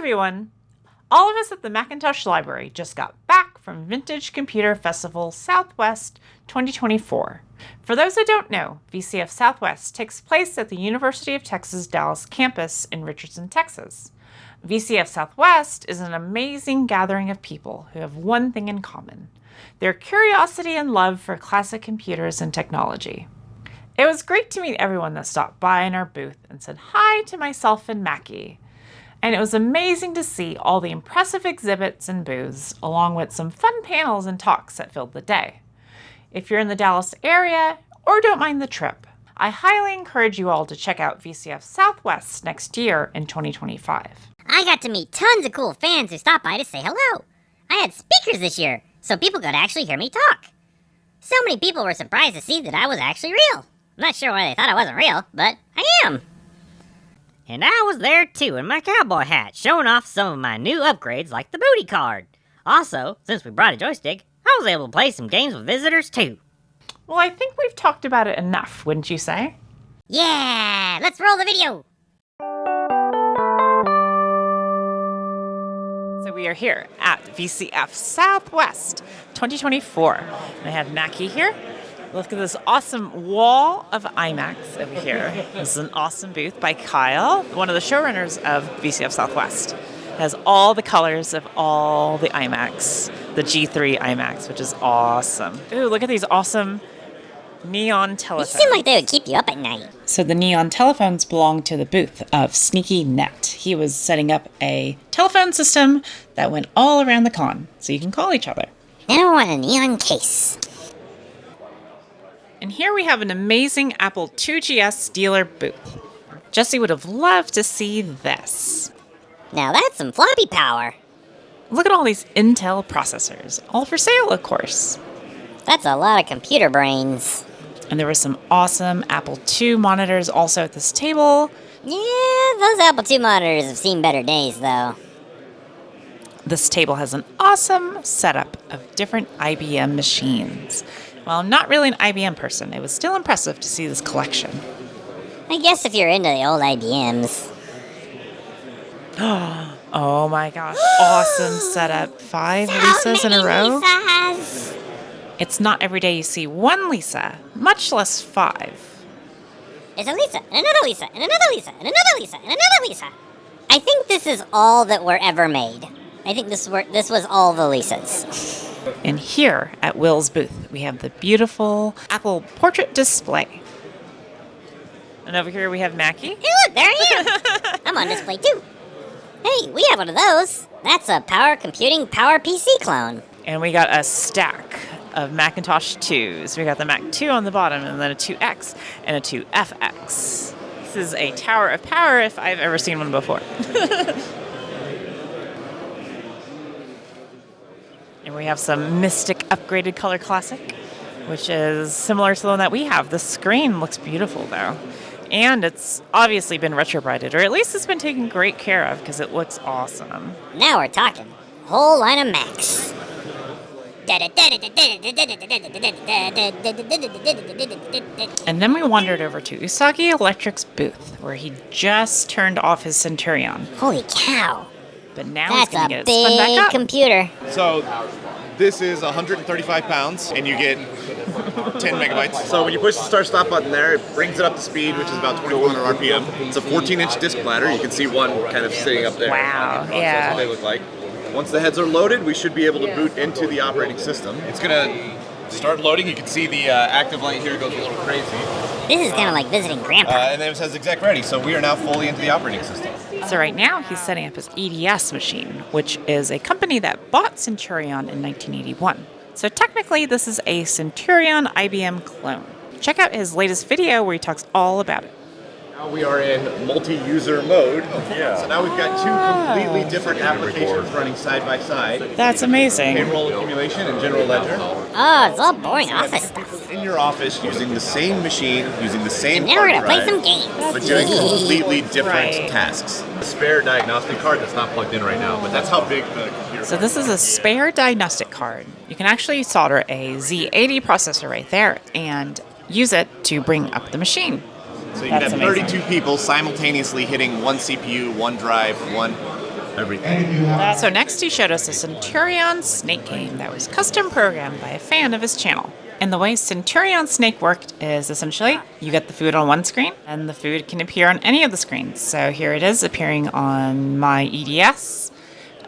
everyone! All of us at the Macintosh Library just got back from Vintage Computer Festival Southwest 2024. For those who don't know, VCF South West takes place at the University of Texas Dallas campus in Richardson, Texas. VCF South West is an amazing gathering of people who have one thing in common: their curiosity and love for classic computers and technology. It was great to meet everyone that stopped by in our booth and said hi to myself and Maccy. And it was amazing to see all the impressive exhibits and booths, along with some fun panels and talks that filled the day. If you're in the Dallas area or don't mind the trip, I highly encourage you all to check out VCF Southwest next year in 2025. I got to meet tons of cool fans who stopped by to say hello. I had speakers this year, so people could actually hear me talk. So many people were surprised to see that I was actually real. I'm not sure why they thought I wasn't real, but I am. And I was there too in my cowboy hat, showing off some of my new upgrades like the booty card. Also, since we brought a joystick, I was able to play some games with visitors too. Well, I think we've talked about it enough, wouldn't you say? Yeah, let's roll the video. So we are here at VCF Southwest 2024. And I have Maccy here. Look at this awesome wall of iMacs over here. This is an awesome booth by Kyle, one of the showrunners of VCF Southwest. It has all the colors of all the iMacs, the G3 iMacs, which is awesome. Ooh, look at these awesome neon telephones. These seem like they would keep you up at night. So the neon telephones belong to the booth of Sneaky Net. He was setting up a telephone system that went all around the con, so you can call each other. Now I want a neon case. And here we have an amazing Apple IIgs dealer booth. Jesse would have loved to see this. Now that's some floppy power. Look at all these Intel processors, all for sale, of course. That's a lot of computer brains. And there were some awesome Apple II monitors also at this table. Yeah, those Apple II monitors have seen better days, though. This table has an awesome setup of different IBM machines. Well, I'm not really an IBM person. It was still impressive to see this collection. I guess if you're into the old IBMs. Oh my gosh, awesome setup. 5 Lisas in a row. Lisas. It's not every day you see one Lisa, much less 5. It's a Lisa, and another Lisa, and another Lisa, and another Lisa, and another Lisa. I think this is all that were ever made. I think this was all the Lisas. And here at Will's booth, we have the beautiful Apple portrait display. And over here we have Maccy. Hey, look, there I am. I'm on display too. Hey, we have one of those. That's a power computing power PC clone. And we got a stack of Macintosh 2s. We got the Mac 2 on the bottom, and then a 2X and a 2FX. This is a tower of power if I've ever seen one before. And we have some Mystic upgraded Color Classic, which is similar to the one that we have. The screen looks beautiful, though. And it's obviously been retrobrided, or at least it's been taken great care of, because it looks awesome. Now we're talking. Whole line of Macs. And then we wandered over to Usagi Electric's booth, where he just turned off his Centurion. Holy cow. But now That's he's going to a get it spun back big up. computer. So this is 135 pounds, and you get 10 megabytes. So when you push the start-stop button there, it brings it up to speed, which is about 2400 RPM. It's a 14-inch disc platter. You can see one kind of sitting up there. Wow, So yeah. that's what they look like. Once the heads are loaded, we should be able to boot into the operating system. It's going to start loading. You can see the active light here goes a little crazy. This is kind of like visiting Grandpa. And then it says exec ready, so we are now fully into the operating system. So right now he's setting up his EDS machine, which is a company that bought Centurion in 1981. So technically this is a Centurion IBM clone. Check out his latest video where he talks all about it. Now we are in multi-user mode. Yeah. So now we've got two completely different applications running side by side. That's amazing. Payroll accumulation and general ledger. Oh, it's all boring office stuff. In your office, using the same machine, using the same And now we're hard gonna play drive, some games. but doing completely different Right. tasks. A spare diagnostic card that's not plugged in right now, but that's how big the computer So this is a spare diagnostic card. You can actually solder a Z80 processor right there and use it to bring up the machine. So you can That's have amazing. 32 people simultaneously hitting one CPU, one drive, one everything. So next he showed us a Centurion snake game that was custom programmed by a fan of his channel. And the way Centurion Snake worked is essentially you get the food on one screen and the food can appear on any of the screens. So here it is appearing on my EDS,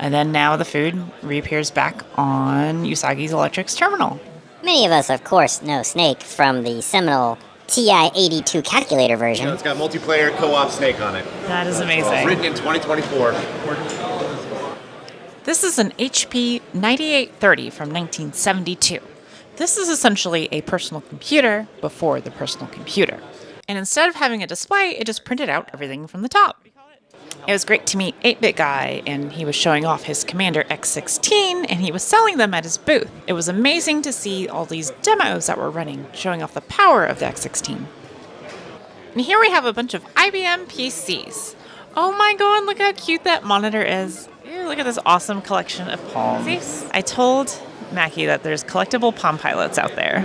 and then now the food reappears back on Usagi's Electric's terminal. Many of us, of course, know Snake from the seminal TI-82 calculator version. It's got multiplayer co-op Snake on it. That is amazing. Written in 2024. This is an HP 9830 from 1972. This is essentially a personal computer before the personal computer. And instead of having a display, it just printed out everything from the top. It was great to meet 8-Bit Guy, and he was showing off his Commander X16, and he was selling them at his booth. It was amazing to see all these demos that were running, showing off the power of the X16. And here we have a bunch of IBM PCs. Oh my god, look how cute that monitor is. Ew, look at this awesome collection of Palms. I told Mackie that there's collectible Palm Pilots out there.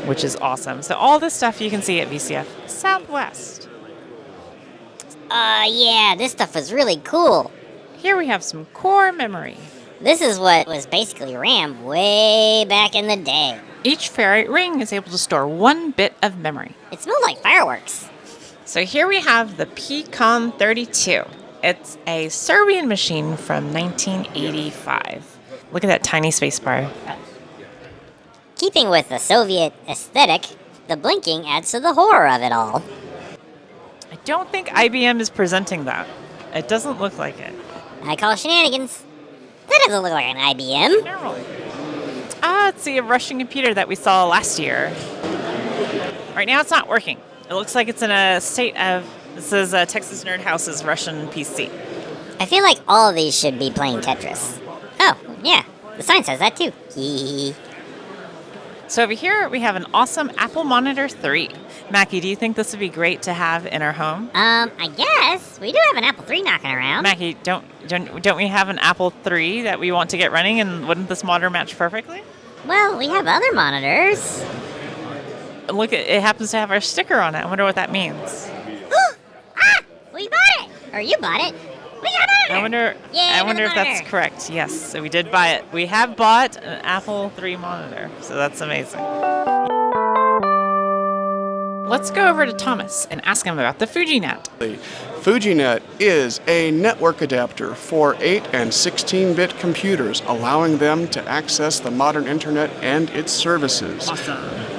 Which is awesome. So all this stuff you can see at VCF Southwest. Yeah, this stuff was really cool. Here we have some core memory. This is what was basically RAM way back in the day. Each ferrite ring is able to store 1 bit of memory. It smelled like fireworks. So here we have the Pcon 32. It's a Serbian machine from 1985. Look at that tiny spacebar. Keeping with the Soviet aesthetic, the blinking adds to the horror of it all. I don't think IBM is presenting that. It doesn't look like it. I call shenanigans. That doesn't look like an IBM. It's the Russian computer that we saw last year. Right now it's not working. It looks like it's in a state of, this is Texas Nerd House's Russian PC. I feel like all of these should be playing Tetris. Oh, yeah, the sign says that too. So over here we have an awesome Apple Monitor 3. Mackie, do you think this would be great to have in our home? I guess. We do have an Apple III knocking around. Mackie, don't we have an Apple III that we want to get running, and wouldn't this monitor match perfectly? Well, we have other monitors. Look, it happens to have our sticker on it. I wonder what that means. We bought it! Or you bought it. We got a monitor! I wonder if that's correct. Yes, so we did buy it. We have bought an Apple III monitor, so that's amazing. Let's go over to Thomas and ask him about the FujiNet. FujiNet is a network adapter for 8 and 16-bit computers, allowing them to access the modern internet and its services. Awesome.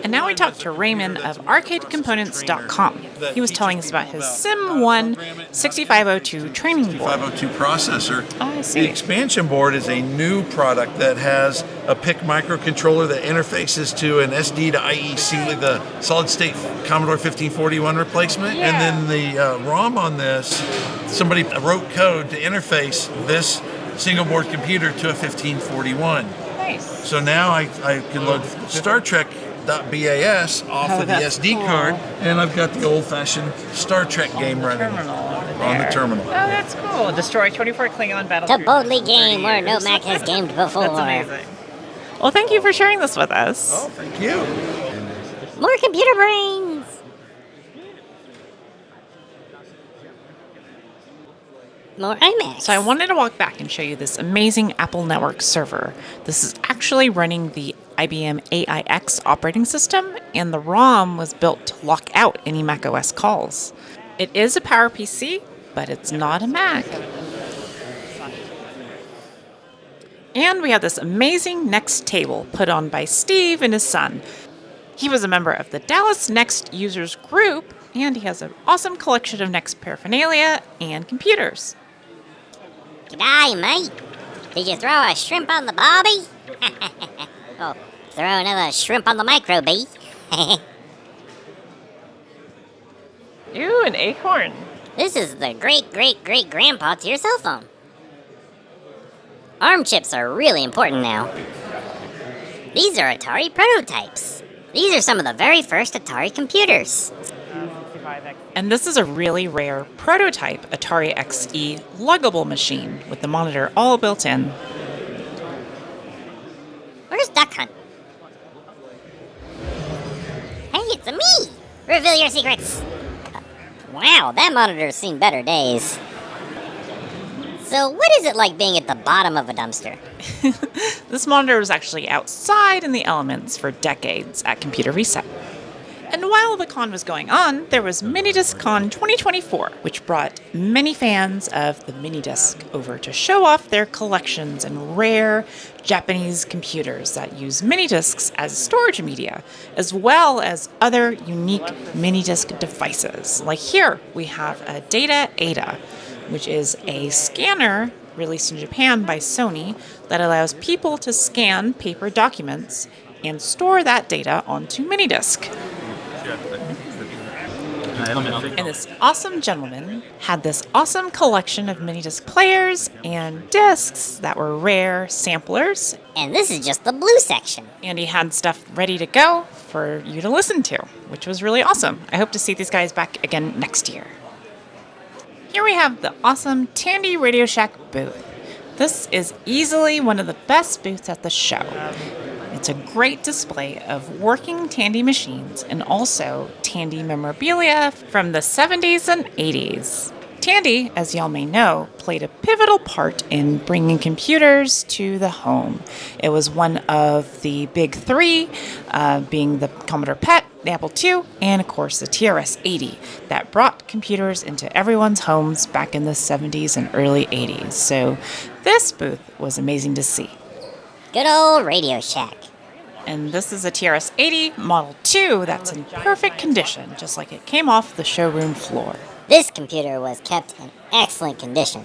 And now we talk to Raymond of ArcadeComponents.com. He was telling us about his Sim1 6502 training board. 6502 processor. Oh, I see. The expansion board is a new product that has a PIC microcontroller that interfaces to an SD to IEC, the solid state Commodore 1541 replacement. Yeah. And then the ROM on this, somebody wrote code to interface this single board computer to a 1541. Nice. So now I can load Star Trek.bas off of the that's SD cool. card, and I've got the old-fashioned Star Trek game running on the terminal. Oh, that's cool. Destroy 24 Klingon battle. To boldly game where no Mac has gamed before. That's amazing. Well, thank you for sharing this with us. Oh, thank you. More computer brains! More iMacs. So I wanted to walk back and show you this amazing Apple Network server. This is actually running the IBM AIX operating system, and the ROM was built to lock out any macOS calls. It is a PowerPC, but it's not a Mac. And we have this amazing Next table put on by Steve and his son. He was a member of the Dallas Next users group, and he has an awesome collection of Next paraphernalia and computers. G'day, mate. Did you throw a shrimp on the barbie? Oh, throw another shrimp on the micro-bee. Ooh, an acorn. This is the great-great-great-grandpa to your cell phone. ARM chips are really important now. These are Atari prototypes. These are some of the very first Atari computers. And this is a really rare prototype Atari XE luggable machine with the monitor all built in. Where's Duck Hunt? Hey, it's a me! Reveal your secrets. Wow, that monitor's seen better days. So what is it like being at the bottom of a dumpster? This monitor was actually outside in the elements for decades at Computer Reset. And while the con was going on, there was MiniDiscCon 2024, which brought many fans of the Minidisc over to show off their collections and rare Japanese computers that use Minidiscs as storage media, as well as other unique Minidisc devices. Like here, we have a Data Ada, which is a scanner released in Japan by Sony that allows people to scan paper documents and store that data onto Minidisc. And this awesome gentleman had this awesome collection of Minidisc players and discs that were rare samplers. And this is just the blue section. And he had stuff ready to go for you to listen to, which was really awesome. I hope to see these guys back again next year. Here we have the awesome Tandy Radio Shack booth. This is easily one of the best booths at the show. It's a great display of working Tandy machines and also Tandy memorabilia from the 70s and 80s. Tandy, as y'all may know, played a pivotal part in bringing computers to the home. It was one of the big three, being the Commodore PET, the Apple II, and of course the TRS-80 that brought computers into everyone's homes back in the 70s and early 80s. So this booth was amazing to see. Good old Radio Shack. And this is a TRS-80 Model 2 that's in perfect condition, just like it came off the showroom floor. This computer was kept in excellent condition.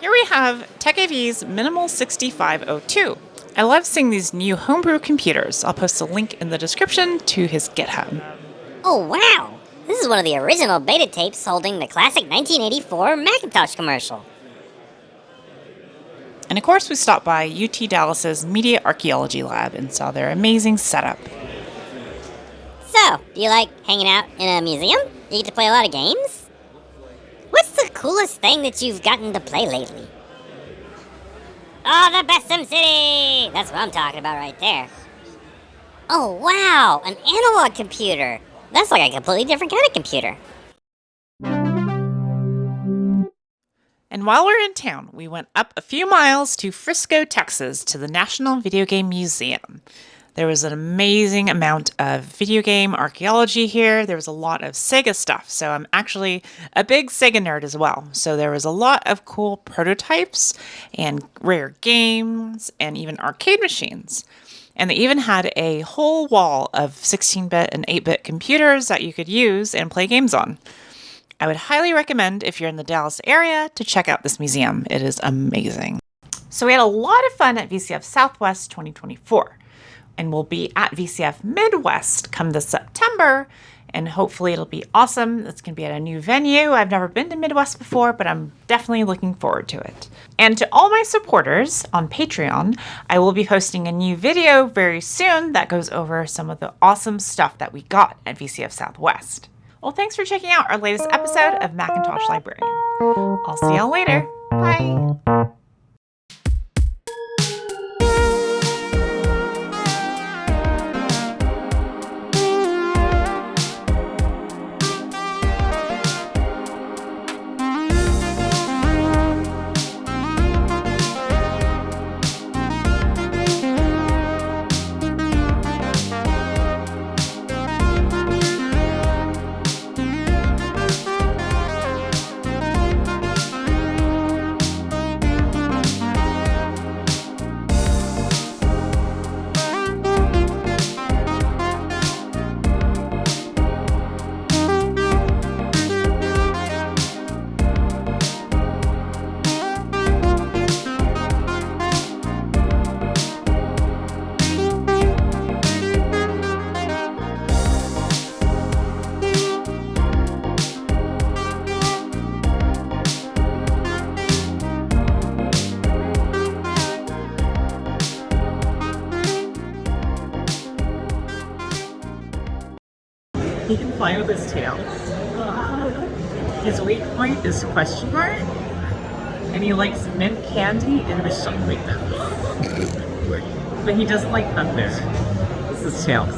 Here we have TechAV's Minimal 6502. I love seeing these new homebrew computers. I'll post a link in the description to his GitHub. Oh wow! This is one of the original beta tapes holding the classic 1984 Macintosh commercial. And of course, we stopped by UT Dallas's Media Archaeology Lab and saw their amazing setup. So, do you like hanging out in a museum? You get to play a lot of games? What's the coolest thing that you've gotten to play lately? Oh, the best SimCity! That's what I'm talking about right there. Oh, wow! An analog computer! That's like a completely different kind of computer. And while we're in town, we went up a few miles to Frisco, Texas, to the National Video Game Museum. There was an amazing amount of video game archaeology here. There was a lot of Sega stuff, so I'm actually a big Sega nerd as well. So there was a lot of cool prototypes and rare games and even arcade machines. And they even had a whole wall of 16-bit and 8-bit computers that you could use and play games on. I would highly recommend, if you're in the Dallas area, to check out this museum. It is amazing. So we had a lot of fun at VCF South West 2024. And we'll be at VCF Midwest come this September, and hopefully it'll be awesome. It's going to be at a new venue. I've never been to Midwest before, but I'm definitely looking forward to it. And to all my supporters on Patreon, I will be posting a new video very soon that goes over some of the awesome stuff that we got at VCF Southwest. Well, thanks for checking out our latest episode of Macintosh Librarian. I'll see y'all later. Bye. He can fly with his tail. His weak point is question mark, and he likes mint candy and Michelle. But he doesn't like thunder. This is tails.